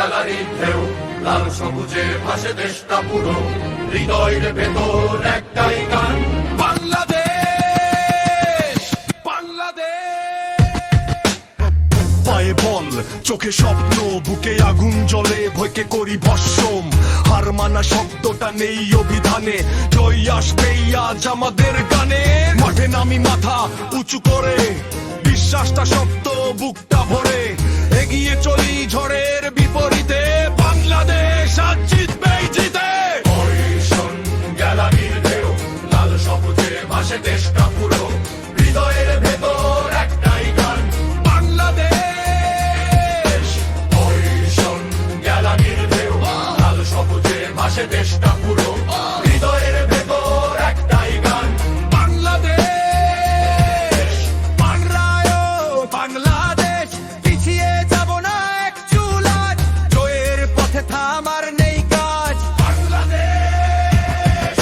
গ্যালারির ঢেউ, লাল সবুজে ভাসে দেশটা পুরো, হৃদয়ের ভেতর একটাই গান, বাংলাদেশ বাংলাদেশ। পায়ে বল, চোখে স্বপ্ন, বুকে আগুন জ্বলে, ভয়কে করি ভস্ম। হার মানা শব্দটা নেই অভিধানে, জয় আসবেই আজ আমাদের গানে। মাঠে নামি মাথা উঁচু করে, বিশ্বাসটা শক্ত বুকটা ভরে, এগিয়ে চলি ঝড়ের বিপরীতে, বাংলাদেশ আজ জিতবেই জিতে। ওই শোন গ্যালারির ঢেউ, লাল সবুজে ভাসে দেশটা পুরো, হৃদয়ের ভেতর একটাই গান, বাংলাদেশ। ওই শোন গ্যালারির ঢেউ, লাল সবুজে ভাসে দেশটা পুরো, হৃদয়ের ভেতর একটাই গান, বাংলাদেশ। বাংলায় বাংলাদেশ, পিছিয়ে যাব না এক চুল আজ, জয়ের পথে থামার নেই কাজ, বাংলাদেশ।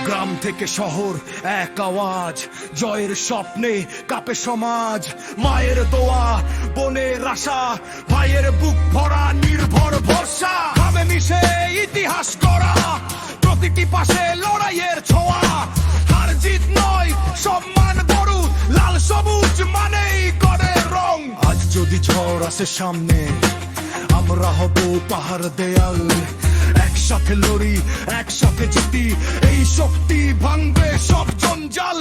গ্রাম থেকে শহর এক আওয়াজ, জয়ের স্বপ্নে কাঁপে সমাজ। মায়ের দোয়া, বোনের আশা, ভাইয়ের বুক ভরা নির্ভর ভরসা, ভাবে মিশে ইতিহাস করা, প্রতিটি পাশে লড়াইয়ের ছোঁয়া। হার জিত নয়, সম্মান বড়, লাল সবুজ মানেই করে রং। আজ যদি ঝড় আসে সামনে, আমরা হব পাহাড় দেয়াল, একসাথে লড়ি, একসাথে জিতি, এই শক্তি ভাঙবে সব জঞ্জাল।